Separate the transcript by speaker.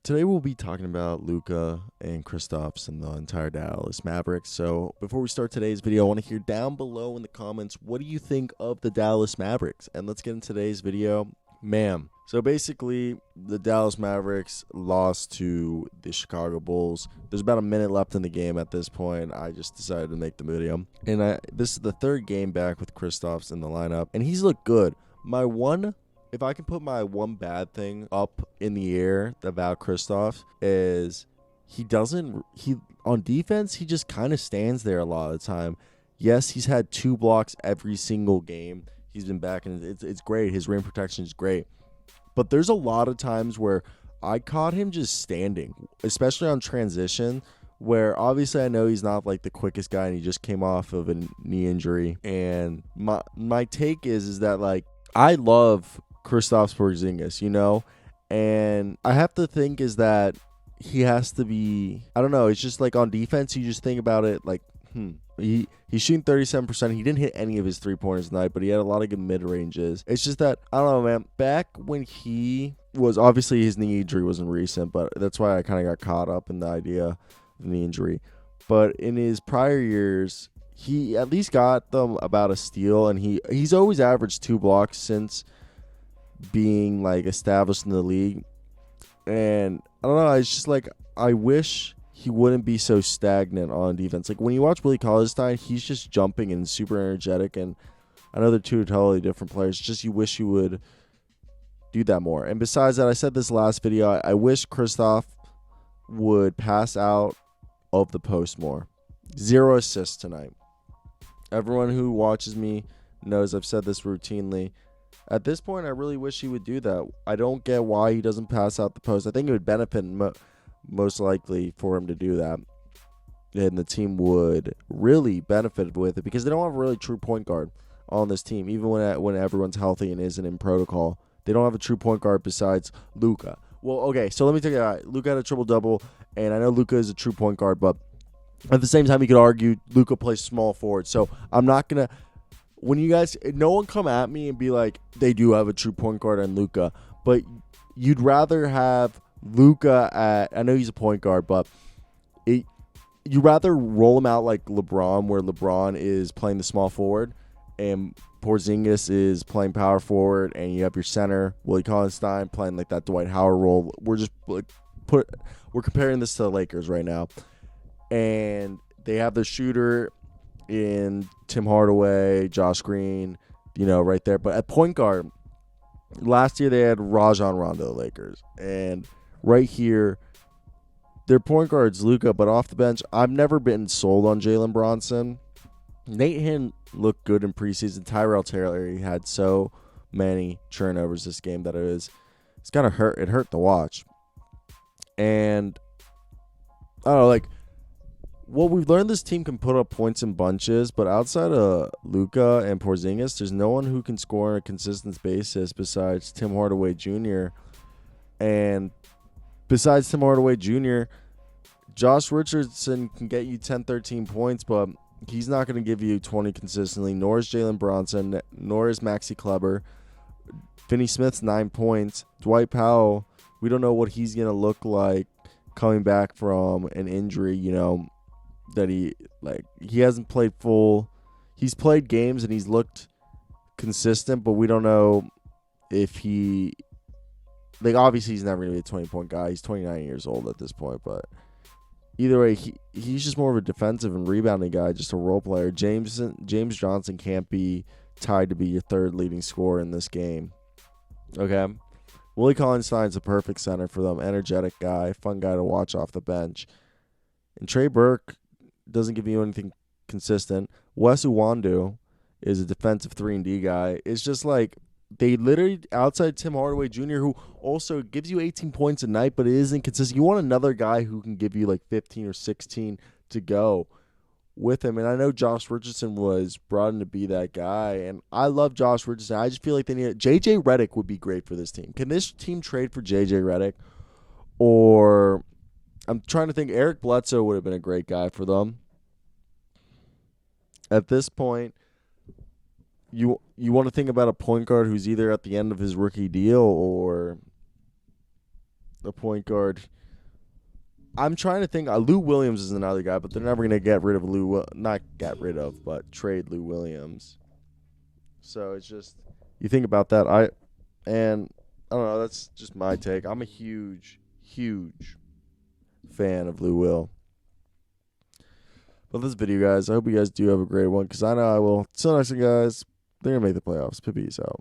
Speaker 1: Today we'll be talking about Luka and Kristaps and the entire Dallas Mavericks. So before we start today's video, I want to hear down below in the comments, what do you think of the Dallas Mavericks? And let's get into today's video. Ma'am. So basically, the Dallas Mavericks lost to the Chicago Bulls. There's about a minute left in the game at this point. I just decided to make the video. And this is the third game back with Kristaps in the lineup. And he's looked good. If I can put my one bad thing up in the air about Kristaps is he on defense, he just kind of stands there a lot of the time. Yes, he's had 2 blocks every single game. He's been back, and it's great. His rim protection is great. But there's a lot of times where I caught him just standing, especially on transition, where obviously I know he's not like the quickest guy and he just came off of a knee injury. And my take is that like I love Kristaps Porzingis, and I have to think is that he has to be, I don't know, it's just like on defense, you just think about it like, he's shooting 37%. He didn't hit any of his 3-pointers tonight, but he had a lot of good mid-ranges. It's just that, I don't know, man, back when he was, obviously his knee injury wasn't recent, but that's why I kind of got caught up in the idea of the knee injury. But in his prior years, he at least got them about a steal, and he's always averaged 2 blocks since being like established in the league. And I don't know, it's just like I wish he wouldn't be so stagnant on defense. Like when you watch Willie Cauley-Stein, he's just jumping and super energetic, and I know they're two totally different players. Just you wish you would do that more. And besides that, I said this last video, I wish Kristaps would pass out of the post more. 0 assists tonight. Everyone who watches me knows I've said this routinely. At this point, I really wish he would do that. I don't get why he doesn't pass out the post. I think it would benefit most likely for him to do that. And the team would really benefit with it because they don't have a really true point guard on this team. Even when everyone's healthy and isn't in protocol, they don't have a true point guard besides Luka. Well, okay, so let me tell you, all right, Luka had a triple-double, and I know Luka is a true point guard, but at the same time, you could argue Luka plays small forward. So I'm not going to... When you guys, no one come at me and be like, they do have a true point guard on Luka, but you'd rather have Luka at, I know he's a point guard, but you'd rather roll him out like LeBron, where LeBron is playing the small forward and Porzingis is playing power forward, and you have your center, Willie Cauley-Stein, playing like that Dwight Howard role. We're just like we're comparing this to the Lakers right now, and they have the shooter in Tim Hardaway, Josh Green, right there. But at point guard, last year they had Rajon Rondo, the Lakers. And right here, their point guard's Luka, but off the bench, I've never been sold on Jalen Bronson. Nate Hinn looked good in preseason. Tyrell Taylor had so many turnovers this game that it's kind of hurt. It hurt to watch. And I don't know, like, well, we've learned this team can put up points in bunches, but outside of Luka and Porzingis, there's no one who can score on a consistent basis besides Tim Hardaway Jr. And besides Tim Hardaway Jr., Josh Richardson can get you 10, 13 points, but he's not going to give you 20 consistently, nor is Jalen Bronson, nor is Maxi Kleber. Finney Smith's 9 points. Dwight Powell, we don't know what he's going to look like coming back from an injury, that he hasn't played full. He's played games and he's looked consistent, but we don't know if he, obviously he's never going to be a 20-point guy. He's 29 years old at this point, but either way, he's just more of a defensive and rebounding guy, just a role player. James Johnson can't be tied to be your third leading scorer in this game. Okay? Willie Cauley-Stein's a perfect center for them. Energetic guy, fun guy to watch off the bench. And Trey Burke doesn't give you anything consistent. Wes Iwundu is a defensive 3-and-D guy. It's just like they literally, outside Tim Hardaway Jr., who also gives you 18 points a night, but it isn't consistent. You want another guy who can give you like 15 or 16 to go with him. And I know Josh Richardson was brought in to be that guy, and I love Josh Richardson. I just feel like they need J.J. Redick would be great for this team. Can this team trade for J.J. Redick? Or I'm trying to think. Eric Bledsoe would have been a great guy for them. At this point, you want to think about a point guard who's either at the end of his rookie deal or the point guard. I'm trying to think. Lou Williams is another guy, but they're never gonna get rid of not get rid of, but trade Lou Williams. So it's just you think about that. I don't know. That's just my take. I'm a huge fan of Lou Will. But this video, guys, I hope you guys do have a great one, because I know I will. Till next time, guys. They're gonna make the playoffs. Peace out.